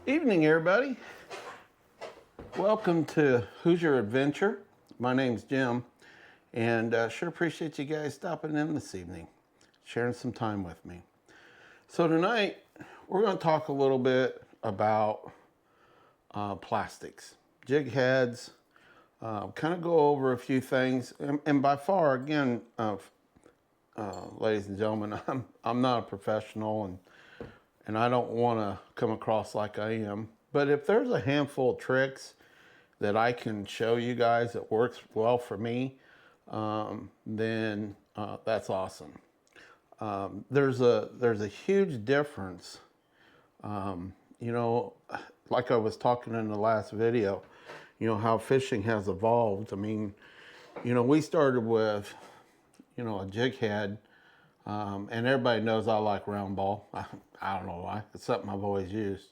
Evening, everybody. Welcome to Hoosier Adventure. My name's Jim, and sure appreciate you guys stopping in this evening, sharing some time with me. So tonight, we're going to talk a little bit about plastics, jig heads, kind of go over a few things, and by far, again, ladies and gentlemen, I'm not a professional, and I don't want to come across like I am. But if there's a handful of tricks that I can show you guys that works well for me, then that's awesome. There's a huge difference. You know, like I was talking in the last video, you know, how fishing has evolved. I mean, you know, we started with, you know, a jig head. And everybody knows I like round ball. I don't know why. It's something I've always used.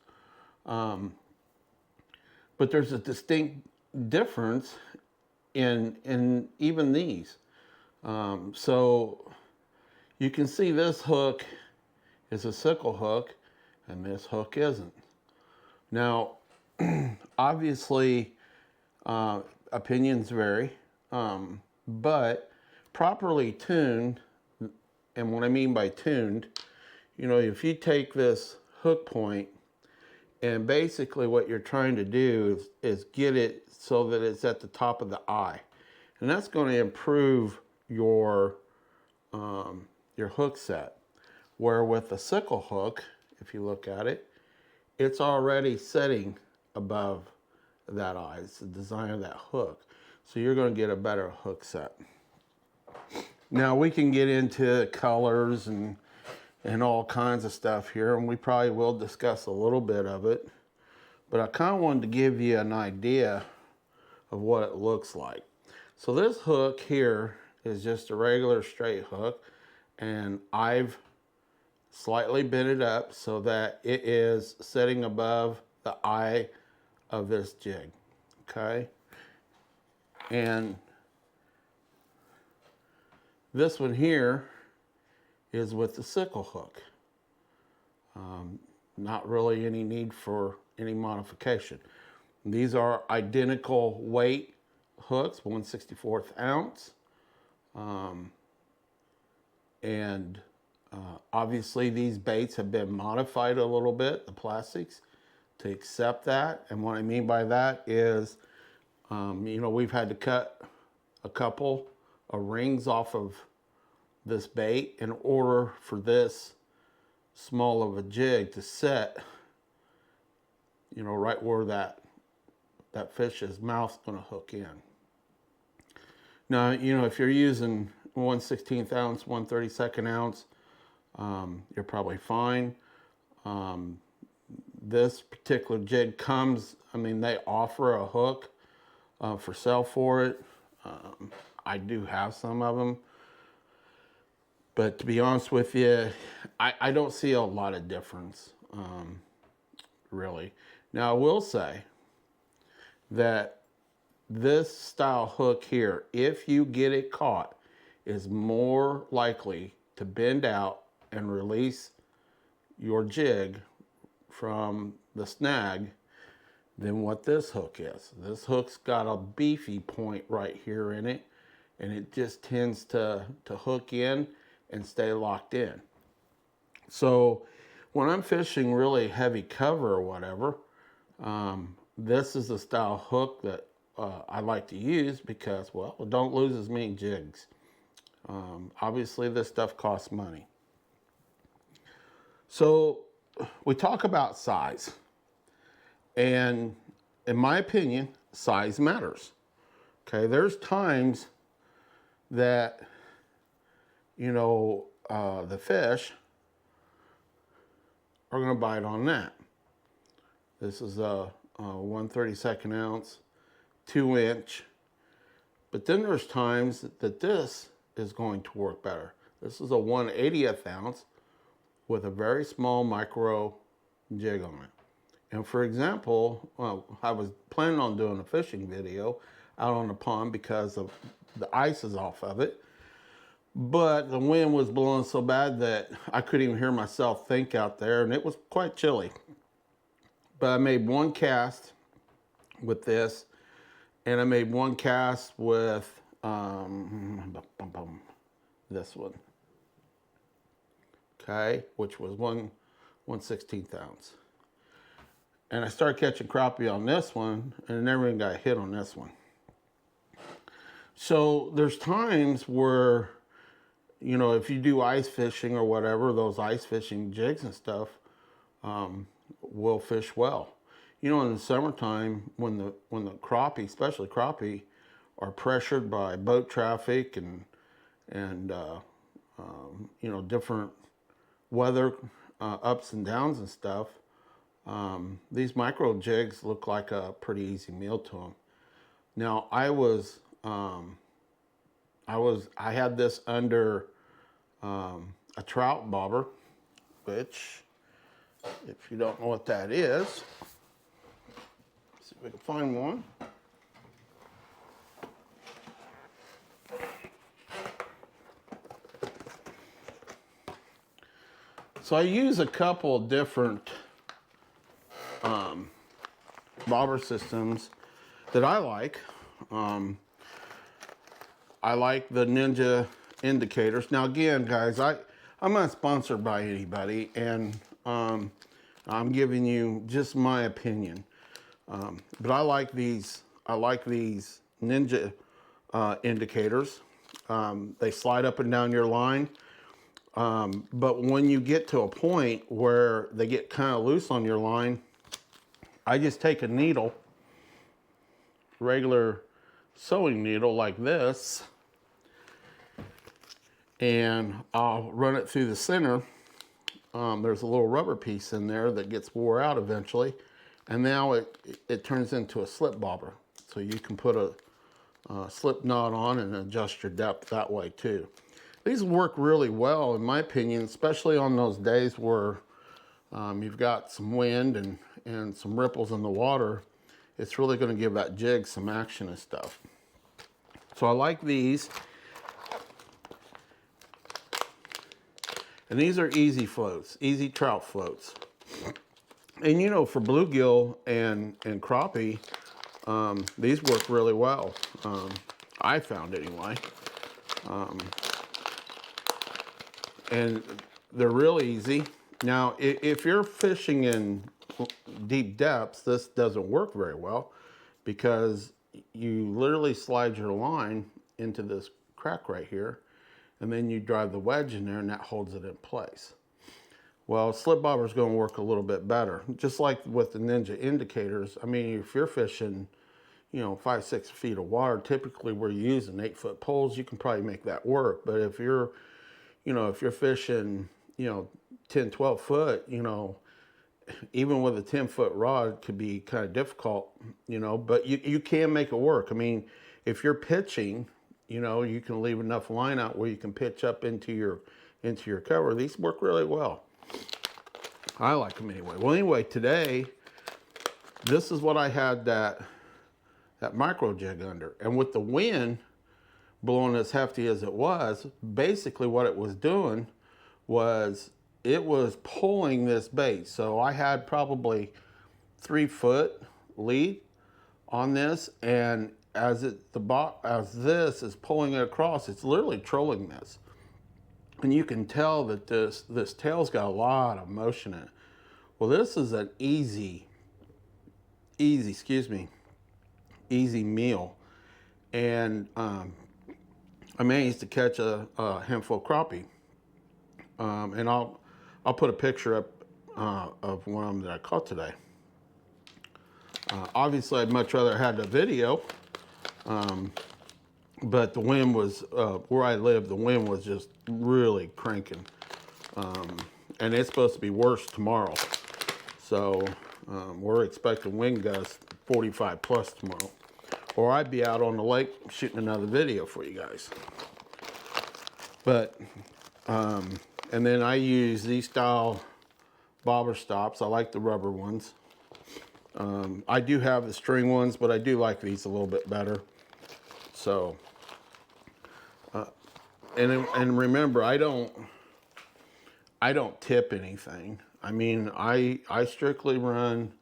But there's a distinct difference in even these. So you can see this hook is a sickle hook, and this hook isn't. Now, obviously, opinions vary, but properly tuned. And what I mean by tuned, you know, if you take this hook point and basically what you're trying to do is get it so that it's at the top of the eye. And that's going to improve your hook set. Where with the sickle hook, if you look at it, it's already setting above that eye. It's the design of that hook. So you're going to get a better hook set. Now we can get into colors and all kinds of stuff here, and we probably will discuss a little bit of it, but I kind of wanted to give you an idea of what it looks like. So this hook here is just a regular straight hook, and I've slightly bent it up so that it is sitting above the eye of this jig, okay? And this one here is with the sickle hook. Not really any need for any modification. These are identical weight hooks, 1/64 ounce. Obviously these baits have been modified a little bit, the plastics, to accept that. And what I mean by that is, you know, we've had to cut a couple of rings off of this bait in order for this small of a jig to set, you know, right where that fish's mouth's going to hook in. Now, you know, if you're using 1/16 ounce, 1/32 ounce, you're probably fine. This particular jig comes, I mean, they offer a hook for sale for it. I do have some of them. But to be honest with you, I don't see a lot of difference, really. Now, I will say that this style hook here, if you get it caught, is more likely to bend out and release your jig from the snag than what this hook is. This hook's got a beefy point right here in it, and it just tends to hook in and stay locked in. So when I'm fishing really heavy cover or whatever, this is the style hook that I like to use because, well, don't lose as many jigs. Obviously this stuff costs money. So we talk about size, and in my opinion, size matters. Okay, there's times that, you know, the fish are going to bite on that. This is a 1/32 ounce, 2-inch. But then there's times that this is going to work better. This is a 1/80 ounce with a very small micro jig on it. And for example, well, I was planning on doing a fishing video out on the pond because of the ice is off of it. But the wind was blowing so bad that I couldn't even hear myself think out there, and it was quite chilly. but I made one cast with this, and I made one cast with this one. Okay, which was 1/16 ounce. And I started catching crappie on this one, and I never even got a hit on this one. So there's times where, you know, if you do ice fishing or whatever, those ice fishing jigs and stuff will fish well. You know, in the summertime, when the crappie, especially crappie, are pressured by boat traffic and you know, different weather ups and downs and stuff, these micro jigs look like a pretty easy meal to them. Now I had this under a trout bobber, which, if you don't know what that is, see if we can find one. So I use a couple different bobber systems that I like. I like the Ninja indicators. Now again, guys, I'm not sponsored by anybody, and I'm giving you just my opinion. But I like these Ninja indicators. They slide up and down your line. But when you get to a point where they get kind of loose on your line, I just take a needle, regular sewing needle like this, and I'll run it through the center. There's a little rubber piece in there that gets wore out eventually, and now it turns into a slip bobber. So you can put a slip knot on and adjust your depth that way too. These work really well, in my opinion, especially on those days where you've got some wind and some ripples in the water. It's really going to give that jig some action and stuff. So I like these. And these are E-Ztroutfloats, E-Ztroutfloats. And you know, for bluegill and crappie, these work really well. I found anyway. And they're really easy. Now, if you're fishing in deep depths, this doesn't work very well because you literally slide your line into this crack right here, and then you drive the wedge in there and that holds it in place. Well, slip bobber is going to work a little bit better. Just like with the Ninja indicators, I mean, if you're fishing, you know, 5-6 feet of water, typically we're using 8-foot poles, you can probably make that work. But if you're, you know, if you're fishing, you know, 10-12 foot, you know, even with a 10-foot rod, it could be kind of difficult, you know, but you can make it work. I mean, if you're pitching, you know, you can leave enough line out where you can pitch up into your cover. These work really well. I like them anyway. Well, anyway, today, this is what I had that micro jig under. And with the wind blowing as hefty as it was, basically what it was doing was it was pulling this bait. So I had probably 3-foot lead on this, and as this is pulling it across, it's literally trolling this. And you can tell that this tail's got a lot of motion in it. Well, this is an easy meal. And I managed to catch a handful of crappie. And I'll put a picture up of one of them that I caught today. Obviously, I'd much rather had the video, but the wind was, where I live, the wind was just really cranking. And it's supposed to be worse tomorrow. So we're expecting wind gusts 45 plus tomorrow. Or I'd be out on the lake shooting another video for you guys. But, and then I use these style bobber stops. I like the rubber ones. I do have the string ones, but I do like these a little bit better. So, and remember, I don't tip anything. I mean, I strictly run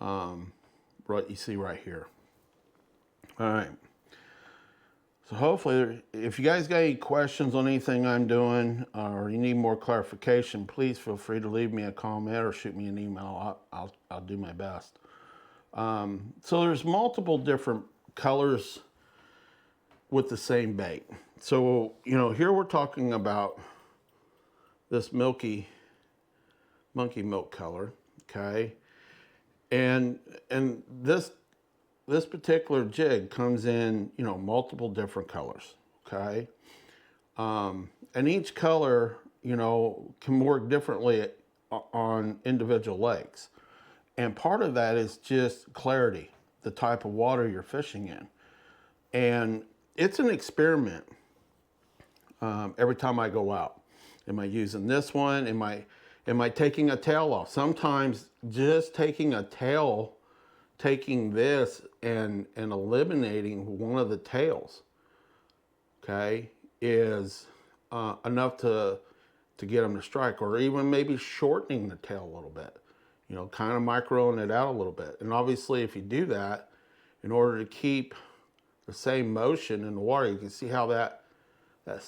what you see right here. All right. So hopefully, if you guys got any questions on anything I'm doing, or you need more clarification, please feel free to leave me a comment or shoot me an email. I'll do my best. So there's multiple different colors with the same bait. So, you know, here we're talking about this monkey milk color, okay? And this particular jig comes in, you know, multiple different colors, okay? And each color, you know, can work differently on individual lakes. And part of that is just clarity, the type of water you're fishing in. And it's an experiment every time I go out. Am I using this one? Am I taking a tail off? Sometimes just taking this and eliminating one of the tails, okay, is enough to get them to strike, or even maybe shortening the tail a little bit, you know, kind of microing it out a little bit. And obviously, if you do that, in order to keep the same motion in the water, you can see how that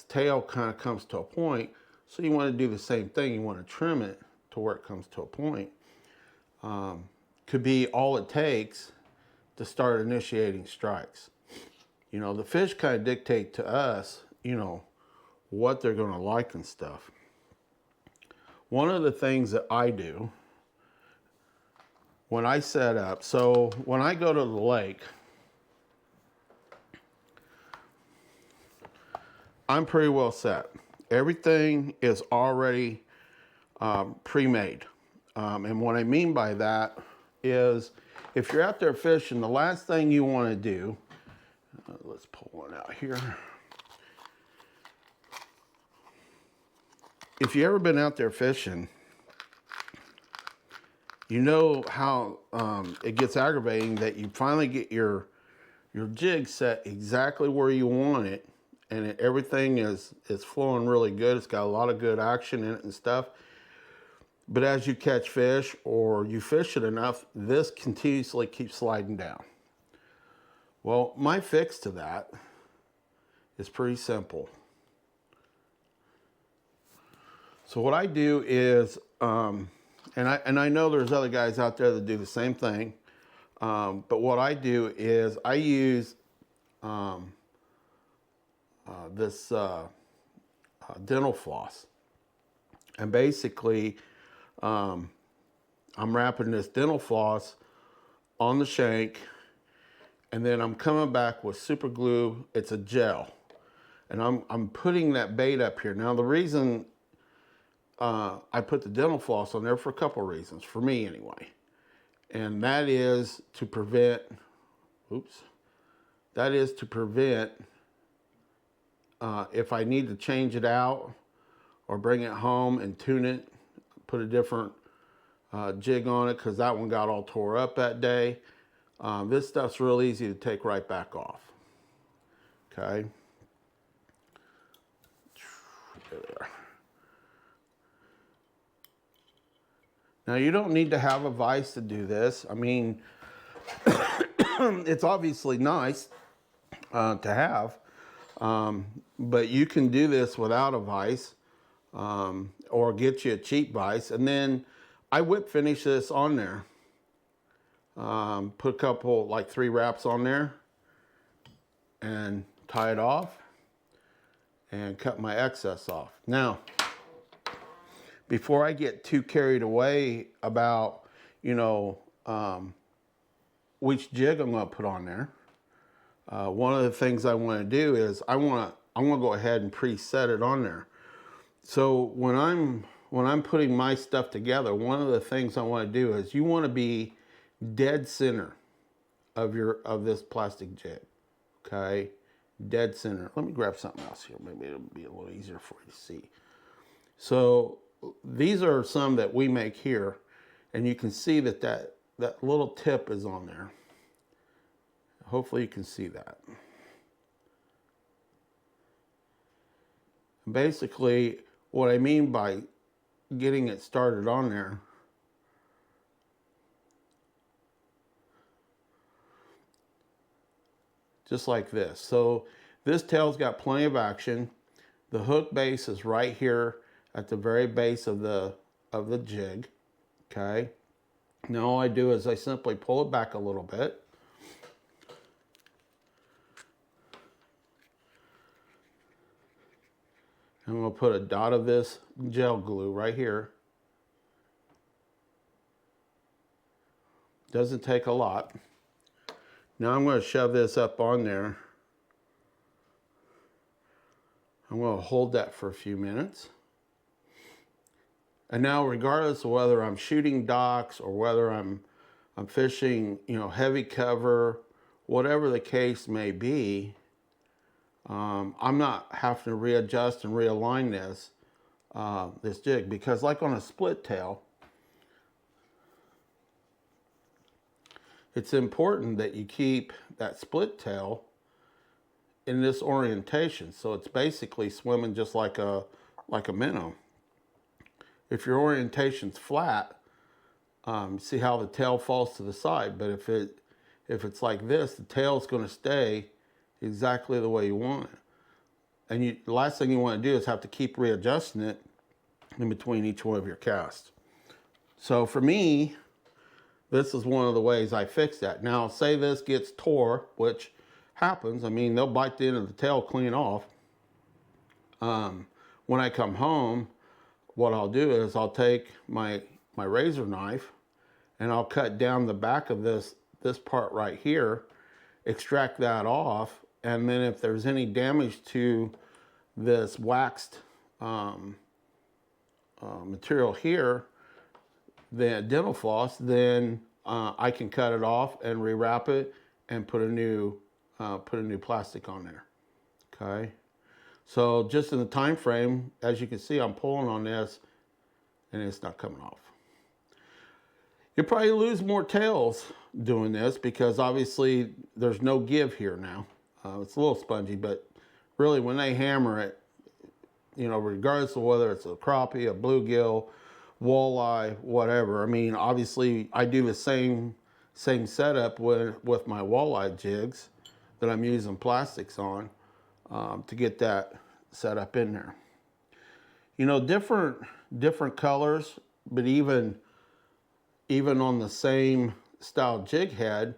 tail kind of comes to a point. So you want to do the same thing. You want to trim it to where it comes to a point. Could be all it takes to start initiating strikes. You know, the fish kind of dictate to us, you know, what they're going to like and stuff. One of the things that I do when I set up, so when I go to the lake, I'm pretty well set. Everything is already pre-made. And what I mean by that is, if you're out there fishing, the last thing you want to do, let's pull one out here. If you've ever been out there fishing, you know how it gets aggravating that you finally get your jig set exactly where you want it, and everything is flowing really good. It's got a lot of good action in it and stuff. But as you catch fish or you fish it enough, this continuously keeps sliding down. Well, my fix to that is pretty simple. So what I do is, and I know there's other guys out there that do the same thing, but what I do is I use this dental floss. And basically, I'm wrapping this dental floss on the shank, and then I'm coming back with super glue. It's a gel, and I'm putting that bait up here. Now, the reason I put the dental floss on there, for a couple of reasons, for me anyway, and that is to prevent, if I need to change it out or bring it home and tune it, put a different jig on it because that one got all tore up that day. This stuff's real easy to take right back off. Okay. There. Now, you don't need to have a vise to do this. I mean, it's obviously nice to have, but you can do this without a vise, or get you a cheap vise. And then I whip finish this on there. Put a couple, like 3 wraps on there, and tie it off and cut my excess off. Now, before I get too carried away about, you know, which jig I'm going to put on there, one of the things I want to do is I want to go ahead and preset it on there. So when I'm putting my stuff together, one of the things I want to do is you want to be dead center of this plastic jig. Okay, dead center. Let me grab something else here. Maybe it'll be a little easier for you to see. So these are some that we make here, and you can see that little tip is on there. Hopefully you can see that. Basically, what I mean by getting it started on there just like this. So this tail's got plenty of action. The hook base is right here at the very base of the jig, okay? Now all I do is I simply pull it back a little bit. I'm going to put a dot of this gel glue right here. Doesn't take a lot. Now I'm going to shove this up on there. I'm going to hold that for a few minutes. And now, regardless of whether I'm shooting docks or whether I'm fishing, you know, heavy cover, whatever the case may be, I'm not having to readjust and realign this jig, because like on a split tail, it's important that you keep that split tail in this orientation. So it's basically swimming just like a minnow. If your orientation's flat, see how the tail falls to the side. But if it's like this, the tail's going to stay exactly the way you want it. And the last thing you want to do is have to keep readjusting it in between each one of your casts. So for me, this is one of the ways I fix that. Now, say this gets tore, which happens. I mean, they'll bite the end of the tail clean off. When I come home, what I'll do is I'll take my razor knife and I'll cut down the back of this part right here, extract that off, and then if there's any damage to this waxed material here, the dental floss, then I can cut it off and rewrap it and put a new plastic on there. Okay. So just in the time frame, as you can see, I'm pulling on this and it's not coming off. You'll probably lose more tails doing this because obviously there's no give here now. It's a little spongy, but really when they hammer it, you know, regardless of whether it's a crappie, a bluegill, walleye, whatever. I mean, obviously I do the same setup with my walleye jigs that I'm using plastics on to get that set up in there. You know, different colors, but even on the same style jig head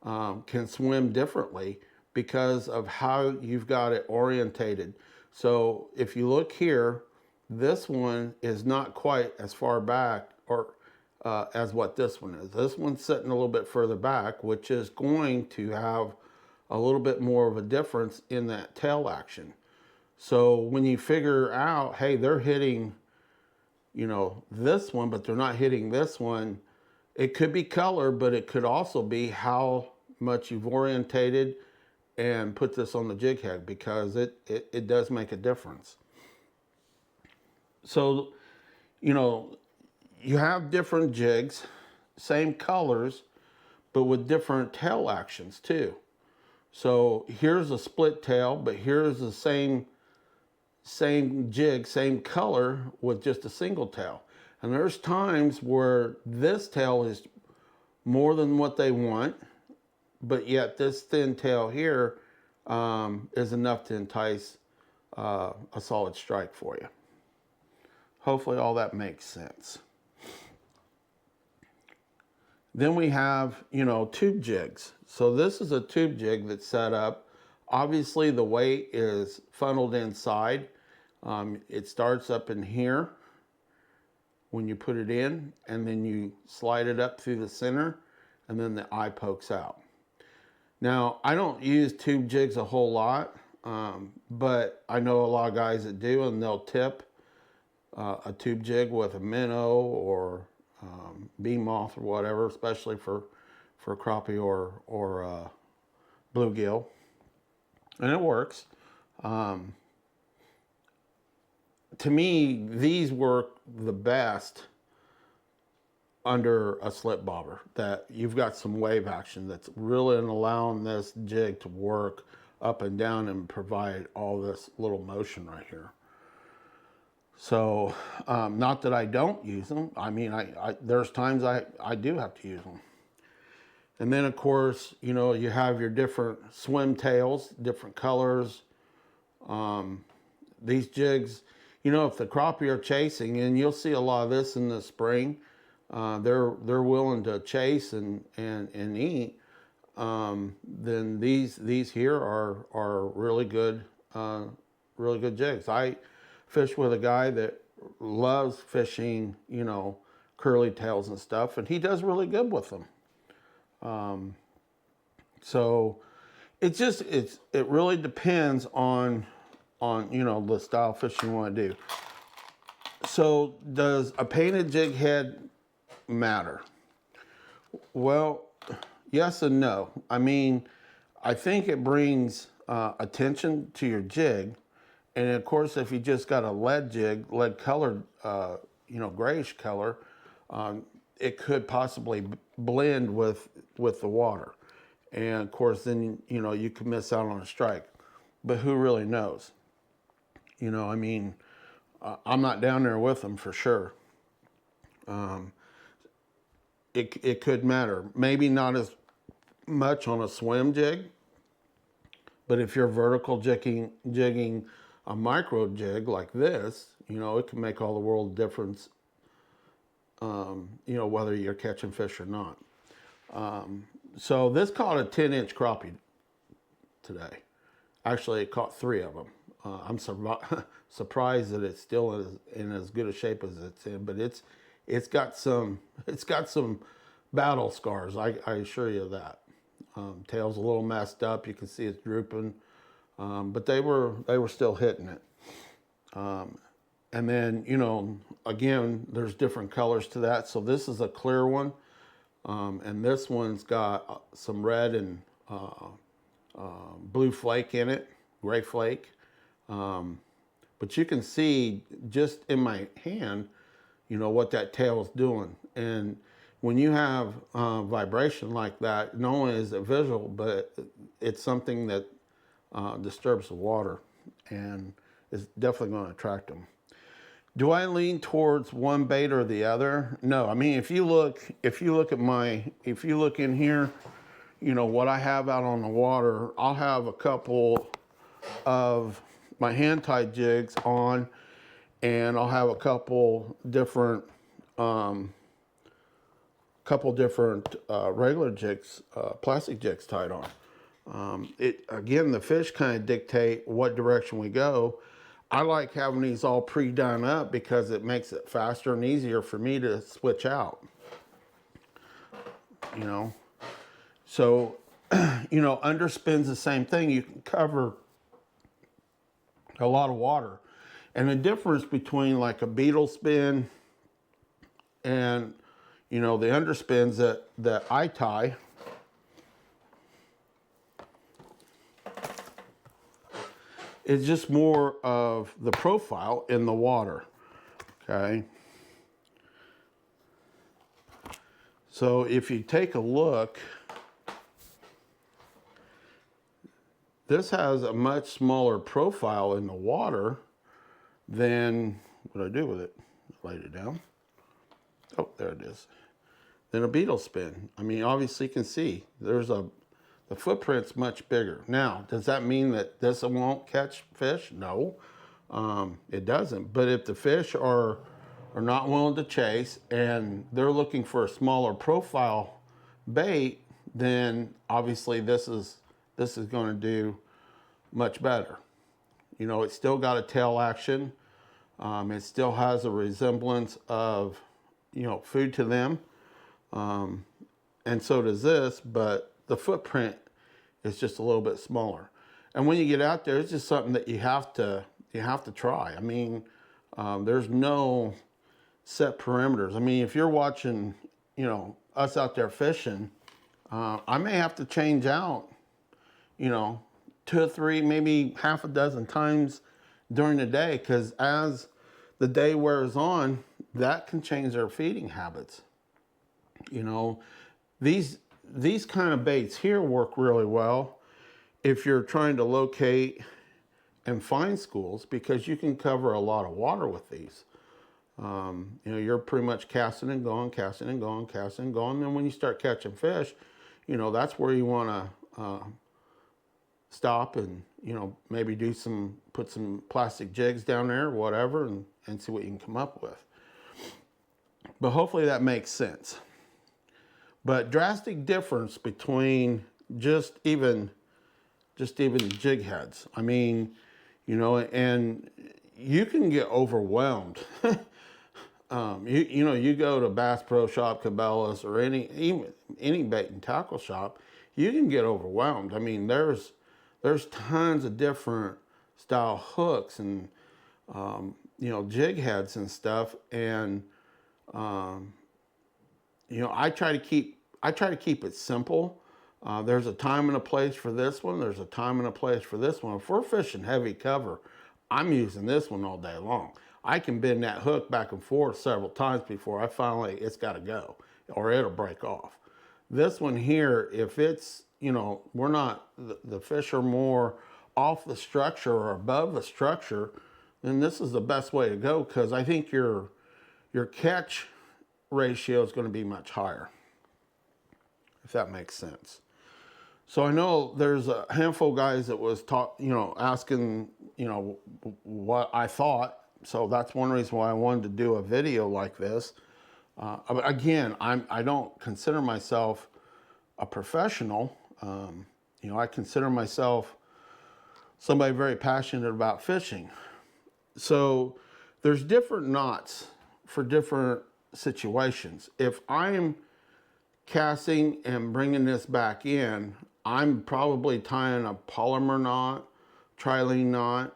can swim differently because of how you've got it orientated. So if you look here, this one is not quite as far back or as what this one is. This one's sitting a little bit further back, which is going to have a little bit more of a difference in that tail action. So when you figure out, hey, they're hitting, you know, this one, but they're not hitting this one, it could be color, but it could also be how much you've orientated and put this on the jig head, because it does make a difference. So, you know, you have different jigs, same colors, but with different tail actions too. So here's a split tail, but here's the same jig, same color with just a single tail. And there's times where this tail is more than what they want, but yet this thin tail here is enough to entice a solid strike for you. Hopefully all that makes sense. Then we have, you know, tube jigs. So this is a tube jig that's set up. Obviously the weight is funneled inside. It starts up in here when you put it in, and then you slide it up through the center, and then the eye pokes out. Now, I don't use tube jigs a whole lot, but I know a lot of guys that do, and they'll tip a tube jig with a minnow or bean moth or whatever, especially for crappie or bluegill, and it works. To me, these work the best under a slip bobber, that you've got some wave action that's really allowing this jig to work up and down and provide all this little motion right here. So, not that I don't use them. I mean, there's times I do have to use them. And then of course, you know, you have your different swim tails, different colors. These jigs, you know, if the crappie are chasing, and you'll see a lot of this in the spring, they're willing to chase and eat. Then these here are really good jigs. I fish with a guy that loves fishing, you know, curly tails and stuff, and he does really good with them. So it really depends on you know, the style of fish you want to do. So does a painted jig head matter? Well, yes and no. I mean, I think it brings attention to your jig, and of course, if you just got a lead jig, lead colored, you know, grayish color, it could possibly blend with the water, and of course, then you know you could miss out on a strike. But who really knows? You know, I mean, I'm not down there with them for sure. It could matter. Maybe not as much on a swim jig, but if you're vertical jigging a micro jig like this, you know, it can make all the world difference, you know, whether you're catching fish or not. So this caught a 10-inch crappie today. Actually, it caught 3 of them. I'm surprised that it's still in as good a shape as it's in, but it's got some battle scars. I assure you of that. Tail's a little messed up. You can see it's drooping, but they were still hitting it. And then, you know, again, there's different colors to that. So this is a clear one, and this one's got some red and blue flake in it, gray flake. But you can see just in my hand, you know, what that tail is doing. And when you have vibration like that, not only is it visual, but it's something that disturbs the water and is definitely going to attract them. Do I lean towards one bait or the other? No. I mean, if you look in here, you know, what I have out on the water, I'll have a couple of my hand-tied jigs on, and I'll have a couple different regular jigs, plastic jigs tied on. Again, the fish kind of dictate what direction we go. I like having these all pre-done up because it makes it faster and easier for me to switch out. You know, so you know, underspin's the same thing. You can cover a lot of water. And the difference between like a beetle spin and, you know, the underspins that I tie, is just more of the profile in the water, okay? So if you take a look, this has a much smaller profile in the water than, what do I do with it? Laid it down. Oh, there it is. Than a beetle spin. I mean, obviously you can see the footprint's much bigger. Now, does that mean that this won't catch fish? No, it doesn't. But if the fish are not willing to chase and they're looking for a smaller profile bait, then obviously this is going to do much better. You know, it's still got a tail action. It still has a resemblance of, you know, food to them. And so does this, but the footprint is just a little bit smaller. And when you get out there, it's just something that you have to try. I mean, there's no set perimeters. I mean, if you're watching, you know, us out there fishing, I may have to change out, you know, 2 or 3, maybe half a dozen times during the day, because as the day wears on, that can change their feeding habits. You know, these kind of baits here work really well if you're trying to locate and find schools, because you can cover a lot of water with these. You know, you're pretty much casting and going, casting and going, casting and going. And then when you start catching fish, that's where you want to stop and, maybe put some plastic jigs down there or whatever and see what you can come up with. But hopefully that makes sense. But drastic difference between just even jig heads. I mean, and you can get overwhelmed. You go to Bass Pro Shop, Cabela's, or any bait and tackle shop, you can get overwhelmed. I mean, there's tons of different style hooks and jig heads and stuff, and I try to keep it simple. There's a time and a place for this one. There's a time and a place for this one. If we're fishing heavy cover, I'm using this one all day long. I can bend that hook back and forth several times before I finally, it's got to go, or it'll break off. This one here, if it's, we're not, the fish are more off the structure or above the structure, then this is the best way to go, because I think your catch ratio is going to be much higher, if that makes sense. So I know there's a handful of guys that was asking, what I thought. So that's one reason why I wanted to do a video like this. Again, I don't consider myself a professional. I consider myself somebody very passionate about fishing. So there's different knots for different situations. If I'm casting and bringing this back in, I'm probably tying a polymer knot, trilene knot.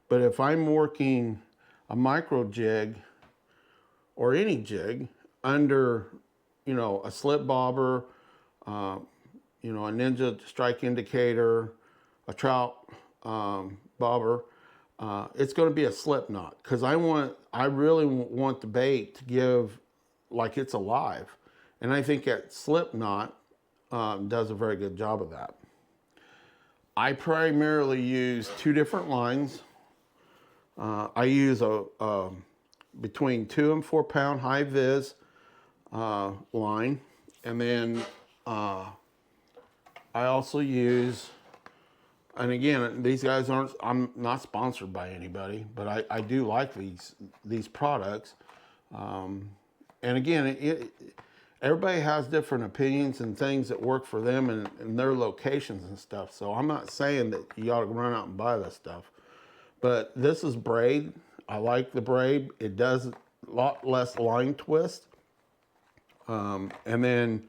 But if I'm working a micro jig or any jig under, a slip bobber, a Ninja strike indicator, a trout bobber, it's going to be a slip knot, because I really want the bait to give like it's alive. And I think that slip knot does a very good job of that. I primarily use two different lines. I use a between 2 and 4 pound high vis line, and then I also use, and again, these guys I'm not sponsored by anybody, but I do like these products. And again, everybody has different opinions and things that work for them and their locations and stuff. So I'm not saying that you ought to run out and buy this stuff. But this is braid. I like the braid. It does a lot less line twist. And then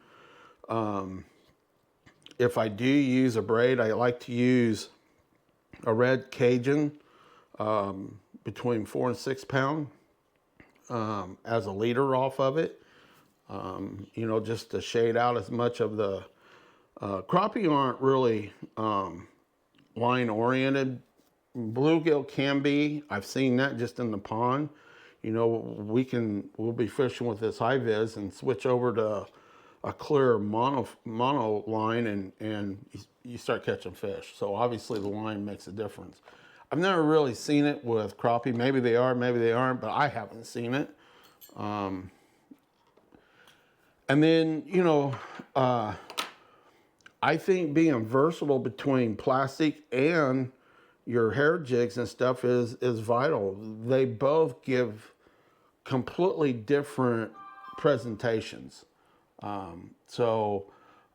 if I do use a braid, I like to use a red Cajun between 4 and 6 pound as a leader off of it. Just to shade out as much of the crappie aren't really line oriented. Bluegill can be. I've seen that just in the pond. We'll be fishing with this high vis and switch over to a clear mono line and you start catching fish. So obviously the line makes a difference. I've never really seen it with crappie. Maybe they are, maybe they aren't, but I haven't seen it. And then, I think being versatile between plastic and your hair jigs and stuff is vital. They both give completely different presentations. So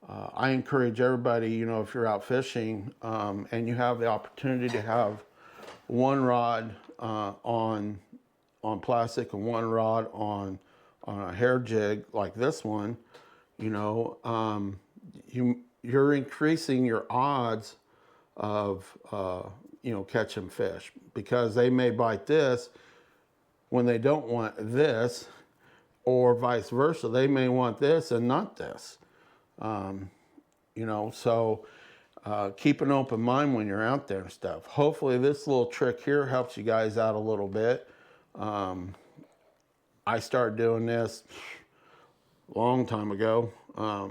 I encourage everybody, if you're out fishing and you have the opportunity to have one rod on plastic and one rod on a hair jig like this one, you're increasing your odds of catching fish, because they may bite this when they don't want this, or vice versa. They may want this and not this. So keep an open mind when you're out there and stuff. Hopefully this little trick here helps you guys out a little bit. I started doing this a long time ago. I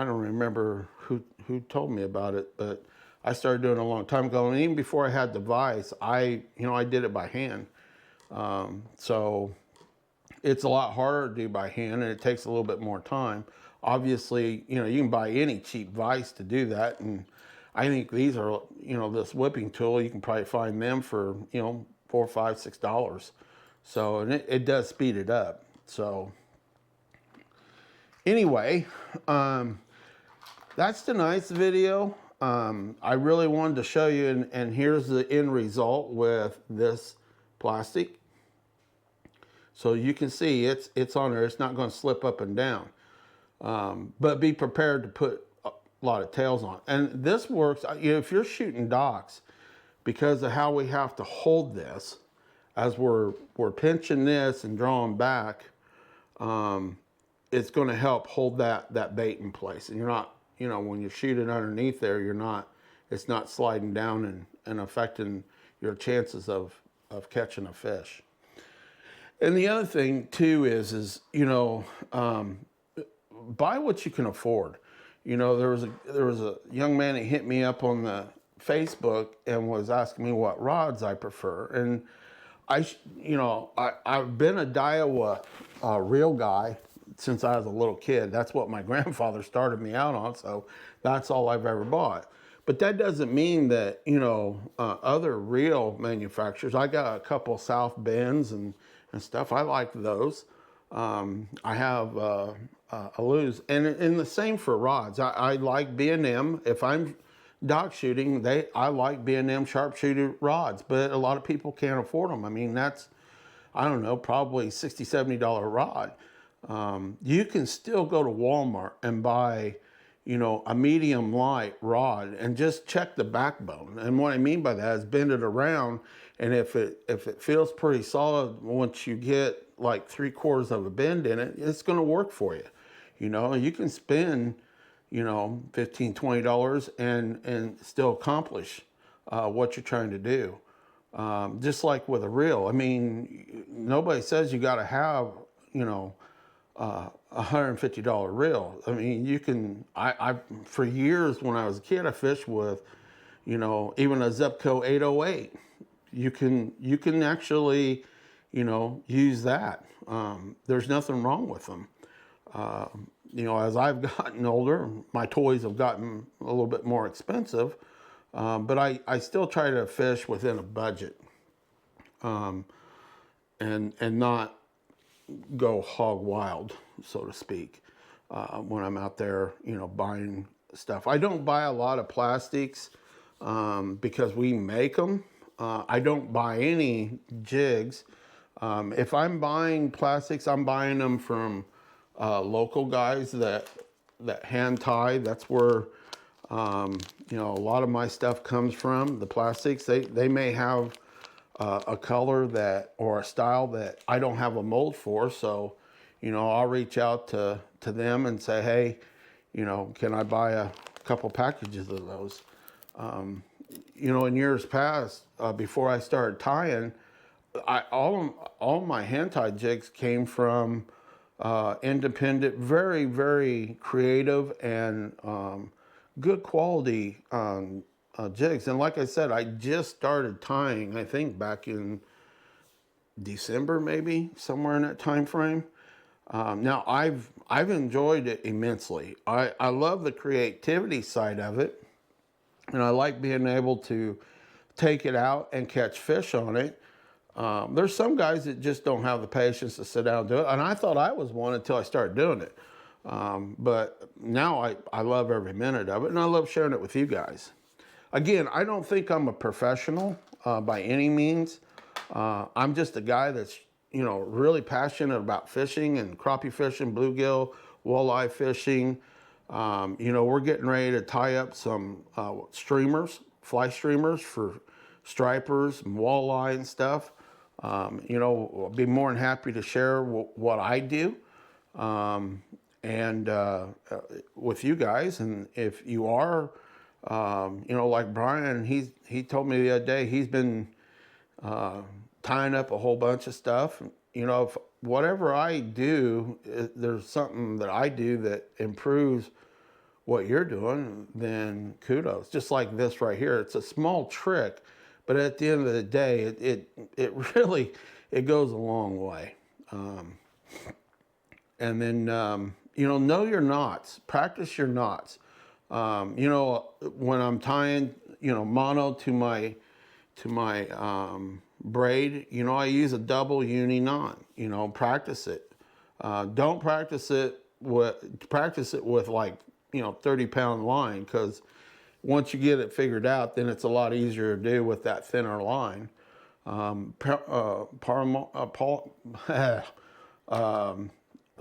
don't remember who told me about it, but I started doing it a long time ago. And even before I had the vise, I did it by hand. So it's a lot harder to do by hand, and it takes a little bit more time. Obviously, you know, you can buy any cheap vise to do that. And I think these are, you know, this whipping tool, you can probably find them for, you know, $4, $5, $6. So, and it does speed it up. So anyway, that's tonight's video. I really wanted to show you, and here's the end result with this plastic. So you can see it's on there. It's not going to slip up and down. But be prepared to put a lot of tails on. And this works, you know, if you're shooting docks, because of how we have to hold this, as we're pinching this and drawing back, it's going to help hold that bait in place. And you're not, you know, when you shoot it underneath there, it's not sliding down and affecting your chances of catching a fish. And the other thing too is you know, buy what you can afford. You know, there was a young man that hit me up on the Facebook and was asking me what rods I prefer. And I've been a Daiwa reel guy since I was a little kid. That's what my grandfather started me out on, so that's all I've ever bought. But that doesn't mean that, you know, other reel manufacturers, I got a couple South Bends and stuff. I like those. I have a Luz, and the same for rods. I like B&M. If I'm dock shooting, I like B&M sharpshooter rods, but a lot of people can't afford them. I mean, that's, I don't know, probably $60, $70 rod. You can still go to Walmart and buy, you know, a medium light rod and just check the backbone. And what I mean by that is bend it around, and if it feels pretty solid, once you get like 3/4 of a bend in it, it's going to work for you. You know, you can spend, you know, $15, $20 and still accomplish what you're trying to do. Just like with a reel. I mean, nobody says you got to have, you know, $150 reel. I mean, you can, I for years when I was a kid, I fished with, you know, even a Zebco 808. You can actually, you know, use that. There's nothing wrong with them. You know, as I've gotten older, my toys have gotten a little bit more expensive, but I still try to fish within a budget, and not go hog wild, so to speak, when I'm out there, you know, buying stuff. I don't buy a lot of plastics because we make them. I don't buy any jigs. If I'm buying plastics, I'm buying them from local guys that hand tie. That's where you know, a lot of my stuff comes from. The plastics, they may have a color that, or a style that I don't have a mold for, so you know, I'll reach out to them and say, hey, you know, can I buy a couple packages of those? You know, in years past, before I started tying, all my hand tied jigs came from independent, very, very creative and good quality jigs. And like I said, I just started tying, I think back in December, maybe somewhere in that time frame. Now I've enjoyed it immensely. I love the creativity side of it, and I like being able to take it out and catch fish on it. There's some guys that just don't have the patience to sit down and do it, and I thought I was one until I started doing it. But now I love every minute of it, and I love sharing it with you guys. Again, I don't think I'm a professional by any means. I'm just a guy that's, you know, really passionate about fishing and crappie fishing, bluegill, walleye fishing. You know, we're getting ready to tie up some streamers, fly streamers for stripers and walleye and stuff. You know, I'll be more than happy to share what I do and with you guys. And if you are, you know, like Brian, he told me the other day he's been tying up a whole bunch of stuff. You know, if whatever I do, there's something that I do that improves what you're doing, then kudos. Just like this right here, it's a small trick, but at the end of the day, it really, it goes a long way. And then, know your knots. Practice your knots. When I'm tying, mono to my braid, I use a double uni knot. Practice it. Don't practice it with like 30-pound line, because once you get it figured out, then it's a lot easier to do with that thinner line. The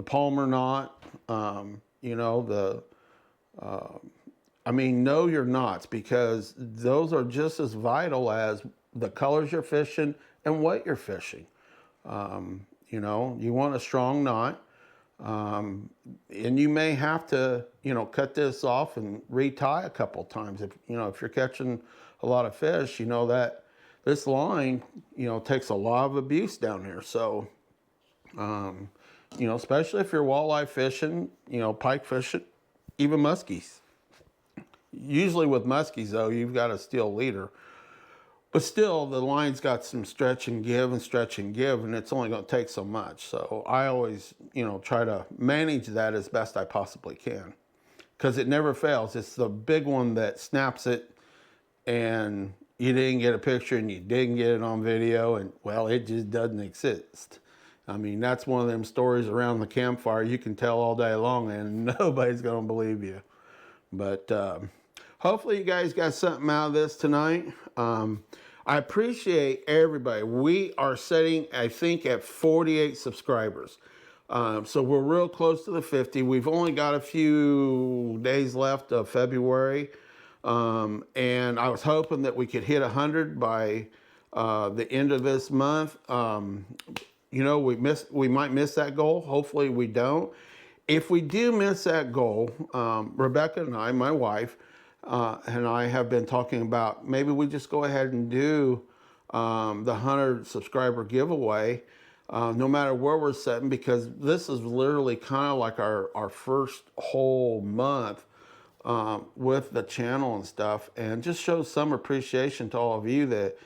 Palmer knot, know your knots, because those are just as vital as the colors you're fishing and what you're fishing. You want a strong knot, and you may have to, cut this off and retie a couple times. If you're catching a lot of fish, that this line, takes a lot of abuse down here. So, especially if you're walleye fishing, pike fishing, even muskies. Usually with muskies, though, you've got a steel leader. But still, the line's got some stretch and give, and it's only going to take so much. So I always, try to manage that as best I possibly can, because it never fails. It's the big one that snaps it, and you didn't get a picture and you didn't get it on video, and, well, it just doesn't exist. That's one of them stories around the campfire you can tell all day long, and nobody's going to believe you. But hopefully you guys got something out of this tonight. I appreciate everybody. We are sitting, I think, at 48 subscribers. So we're real close to the 50. We've only got a few days left of February. And I was hoping that we could hit 100 by the end of this month. We might miss that goal. Hopefully we don't. If we do miss that goal, Rebecca and I, my wife, and I have been talking about maybe we just go ahead and do the 100 subscriber giveaway, no matter where we're sitting, because this is literally kind of like our first whole month with the channel and stuff, and just show some appreciation to all of you that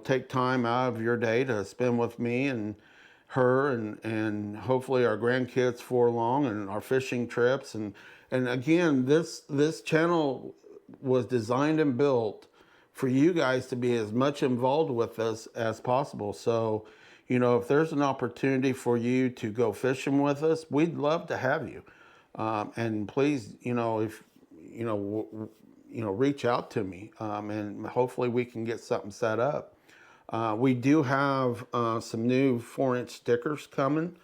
take time out of your day to spend with me and her, and hopefully our grandkids for long, and our fishing trips. And again, this channel was designed and built for you guys to be as much involved with us as possible. So, if there's an opportunity for you to go fishing with us, we'd love to have you. And please, if reach out to me, and hopefully we can get something set up. We do have some new 4-inch stickers coming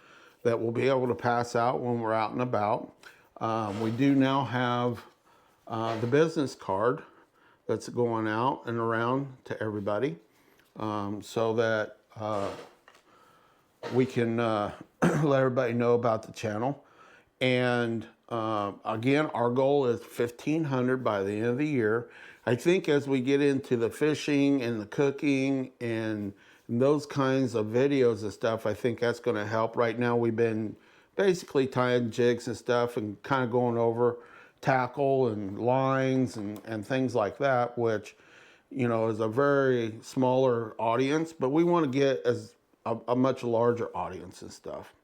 that we'll be able to pass out when we're out and about. We do now have the business card that's going out and around to everybody, so that we can let everybody know about the channel. And again, our goal is 1,500 by the end of the year. I think as we get into the fishing and the cooking and those kinds of videos and stuff, I think that's going to help. Right now we've been basically tying jigs and stuff and kind of going over tackle and lines and things like that, which is a very smaller audience, but we want to get as a much larger audience and stuff.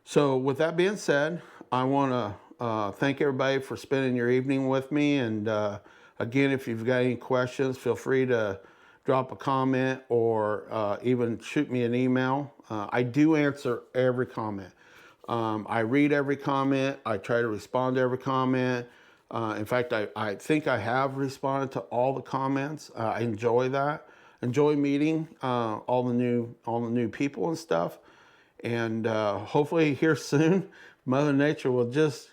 So with that being said, I want to thank everybody for spending your evening with me. And again, if you've got any questions, feel free to drop a comment or even shoot me an email. I do answer every comment. I read every comment. I try to respond to every comment. In fact, I think I have responded to all the comments. I enjoy that. Enjoy meeting all the new people and stuff. And hopefully here soon, Mother Nature will just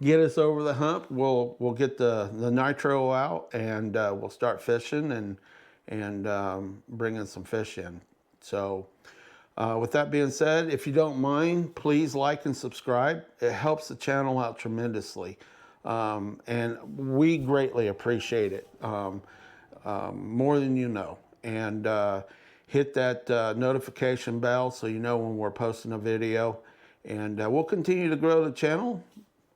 get us over the hump. We'll get the nitro out, and we'll start fishing and bringing some fish in. So with that being said, if you don't mind, please like and subscribe. It helps the channel out tremendously. And we greatly appreciate it, more than you know. And hit that notification bell so you know when we're posting a video. And we'll continue to grow the channel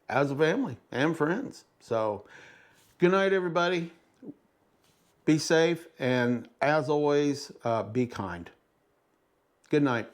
as a family and friends. So good night, everybody. Be safe, and as always, be kind. Good night.